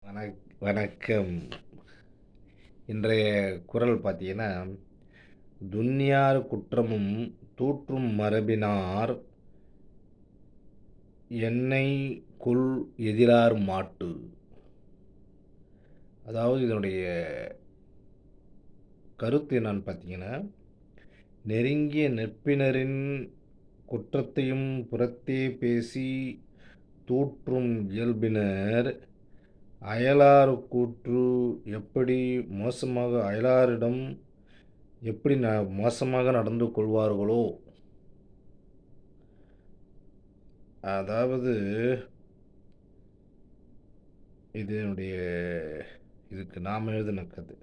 வணக்கம். இன்றைய குறள் பார்த்தீங்கன்னா, "துன்யார் குற்றமும் தூற்றும் மரபினார் எண்ணெய் கொள் எதிரார் மாட்டு." அதாவது இதனுடைய கருத்து என்னான்னு பார்த்தீங்கன்னா, நெருங்கிய நட்பினரின் குற்றத்தையும் புறத்தே பேசி தூற்றும் இயல்பினர் அயலார் கூற்று எப்படி அயலாரிடம் எப்படி மோசமாக நடந்து கொள்வார்களோ, அதாவது இதனுடைய இதுக்கு நாம் எழுதின கதை.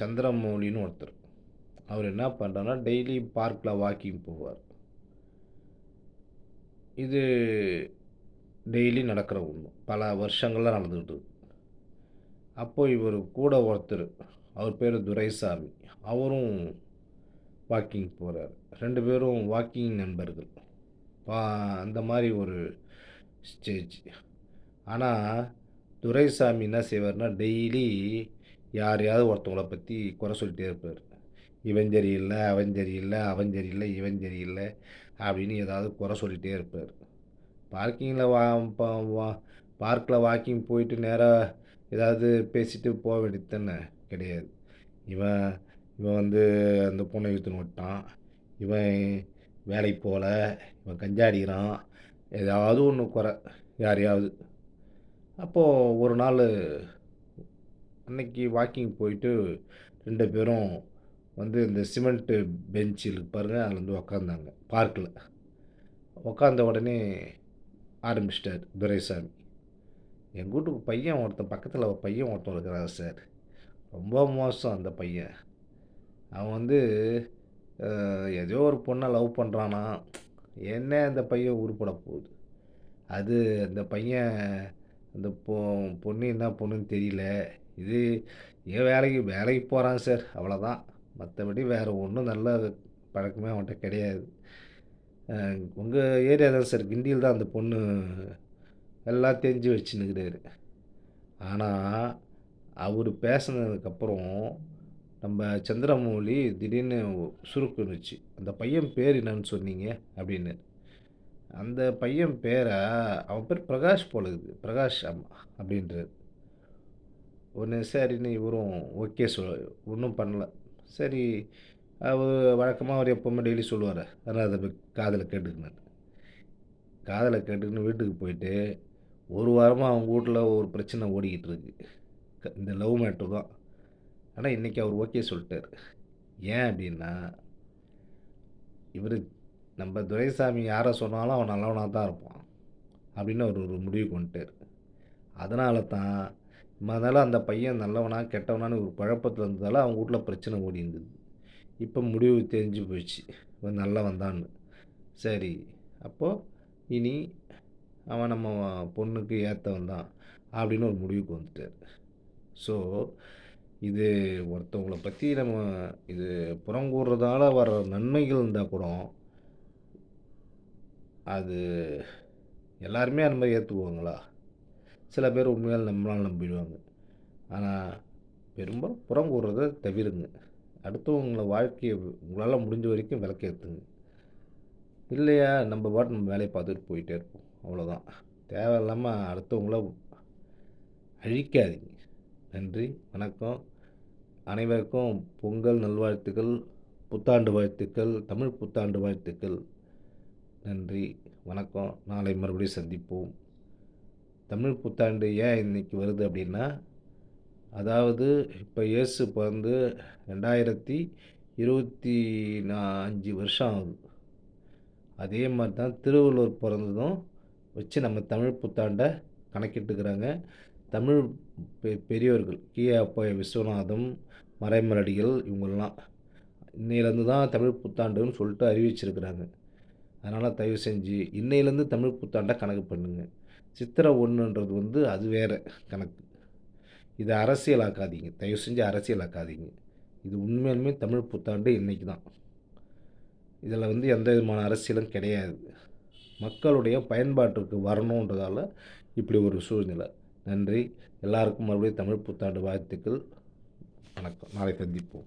சந்திரமௌலின்னு ஒருத்தர். அவர் என்ன பண்ணுறாருன்னா, டெய்லி பார்க்கில் வாக்கிங் போவார். இது டெய்லி நடக்கிற ஒன்று. பல வருஷங்கள்லாம் நடந்துக்கிட்டு இருக்கு. அப்போ இவர் கூட ஒருத்தர், அவர் பேர் துரைசாமி. அவரும் வாக்கிங் போகிறார். 2 பேரும் வாக்கிங் நண்பர்கள். அந்த மாதிரி ஒரு ஸ்டேஜ். ஆனால் துரைசாமி என்ன செய்வார்னா, டெய்லி யாரையாவது ஒருத்தவங்கள பற்றி குறை சொல்லிட்டே இருப்பார். இவன் சரியில்லை, அவன் சரியில்லை, அவன் சரியில்லை, இவன் சரியில்லை அப்படின்னு ஏதாவது குறை சொல்லிகிட்டே இருப்பார். பார்க்கில் வாக்கிங் போயிட்டு நேராக ஏதாவது பேசிட்டு போக வேண்டியது தானே? கிடையாது. இவன் இவன் வந்து அந்த பொண்ணை இழுத்துன்னு விட்டான், இவன் வேலைக்கு போகல, இவன் கஞ்சா அடிக்கிறான், ஏதாவது ஒன்று குறை யாரையாவது. அப்போது ஒரு நாள் அன்னைக்கு வாக்கிங் போயிட்டு 2 பேரும் வந்து இந்த சிமெண்ட்டு பெஞ்சில் பாருங்கள், அதில் வந்து உக்காந்தாங்க பார்க்கில். உக்காந்த உடனே ஆரம்பிச்சிட்டார் துரைசாமி. எங்கள் வீட்டுக்கு பக்கத்தில் பையன் ஒருத்தன் இருக்கிறான் சார், ரொம்ப மோசம் அந்த பையன். அவன் வந்து ஏதோ ஒரு பொண்ணை லவ் பண்ணுறானா, என்ன அந்த பையன் உருப்பட போகுது. அது அந்த பையன் அந்த பொண்ணு என்ன பொண்ணுன்னு தெரியல. இது ஏன் வேலைக்கு போகிறான் சார், அவ்வளோதான். மற்றபடி வேறு ஒன்றும் நல்ல பழக்கமே அவன்கிட்ட கிடையாது. உங்கள் ஏரியா தான் சார், கிண்டியில் தான் அந்த பொண்ணு எல்லாம் தெரிஞ்சு வச்சுன்னுக்கிறாரு. ஆனால் அவர் பேசினதுக்கப்புறம் நம்ம சந்திரமௌலி திடீர்னு சுருக்குனுச்சு, அந்த பையன் பேர் என்னன்னு சொன்னீங்க அப்படின்னு. அந்த பையன் பேரை, அவன் பேர் பிரகாஷ் போல இருக்குது, பிரகாஷ் அப்படின்றார். ஒன்று சரின்னு இவரும் ஓகே ஒன்றும் பண்ணல. சரி, அவர் வழக்கமாக அவர் எப்போவுமே டெய்லி சொல்லுவார், அதனால் அதை காதில் கேட்டுக்கின்னு வீட்டுக்கு போயிட்டு ஒரு வாரமாக அவங்க வீட்டில் ஒரு பிரச்சனை ஓடிக்கிட்டு இருக்கு, இந்த லவ் மேட்ரு தான். ஆனால் இன்றைக்கி அவர் ஓகே சொல்லிட்டார். ஏன் அப்படின்னா, இவர் நம்ம துரைசாமி யாரை சொன்னாலும் அவன் நல்லவனாக தான் இருப்பான் அப்படின்னு அவர் ஒரு முடிவுக்கு வந்துட்டார். அதனால தான் அதனால் அந்த பையன் நல்லவனா கெட்டவனான்னு ஒரு குழப்பத்தில் இருந்ததால் அவங்க வீட்டில் பிரச்சனை ஓடி இருந்தது. இப்போ முடிவு தெரிஞ்சு போயிடுச்சு, இவன் நல்லவன் தான்னு. சரி, அப்போது இனி அவன் நம்ம பொண்ணுக்கு ஏற்றவன் தான் அப்படின்னு ஒரு முடிவுக்கு வந்துட்டார். ஸோ இது ஒருத்தவங்களை பற்றி நம்ம இது புறங்கூறுறதால வர நன்மைகள் இருந்தால் கூட அது எல்லாருமே அந்த மாதிரி ஏற்றுக்குவாங்களா? சில பேர் உண்மையால் நம்மளால் நம்பிடுவாங்க. ஆனால் பெரும்பாலும் புறங்கூறுறதை தவிருங்க. அடுத்தவங்கள வாழ்க்கையை உங்களால் முடிஞ்ச வரைக்கும் விளக்கேற்றுங்க. இல்லையா, நம்ம வேலையை பார்த்துட்டு போயிட்டே இருப்போம், அவ்வளோதான். தேவையில்லாமல் அடுத்தவங்கள அழிக்காதீங்க. நன்றி, வணக்கம். அனைவருக்கும் பொங்கல் நல்வாழ்த்துக்கள், புத்தாண்டு வாழ்த்துக்கள், தமிழ் புத்தாண்டு வாழ்த்துக்கள். நன்றி, வணக்கம். நாளை மறுபடியும் சந்திப்போம். தமிழ் புத்தாண்டு ஏன் இன்றைக்கி வருது அப்படின்னா, அதாவது இப்போ இயேசு பிறந்து 2025 வருஷம் ஆகுது. அதே மாதிரி தான் திருவள்ளுவர் பிறந்ததும் வச்சு நம்ம தமிழ் புத்தாண்டை கணக்கிட்டுக்கிறாங்க. தமிழ் பெரியவர்கள் கி.அப்பா விஸ்வநாதம், மறைமலடிகள் இவங்கெல்லாம் இன்னையிலேருந்து தான் தமிழ் புத்தாண்டுன்னு சொல்லிட்டு அறிவிச்சிருக்கிறாங்க. அதனால் தயவு செஞ்சு இன்னையிலேருந்து தமிழ் புத்தாண்டை கணக்கு பண்ணுங்க. சித்திரை 1ன்றது வந்து அது வேறு கணக்கு. இதை அரசியலாக்காதீங்க, தயவு செஞ்சு அரசியலாக்காதீங்க. இது உண்மையிலுமே தமிழ் புத்தாண்டு இன்றைக்கி தான். இதில் வந்து எந்த விதமான அரசியலும் கிடையாது. மக்களுடைய பயன்பாட்டிற்கு வரணுன்றதால இப்படி ஒரு சூழ்நிலை. நன்றி. எல்லாருக்கும் மறுபடியும் தமிழ் புத்தாண்டு வாழ்த்துக்கள். வணக்கம். நாளை சந்திப்போம்.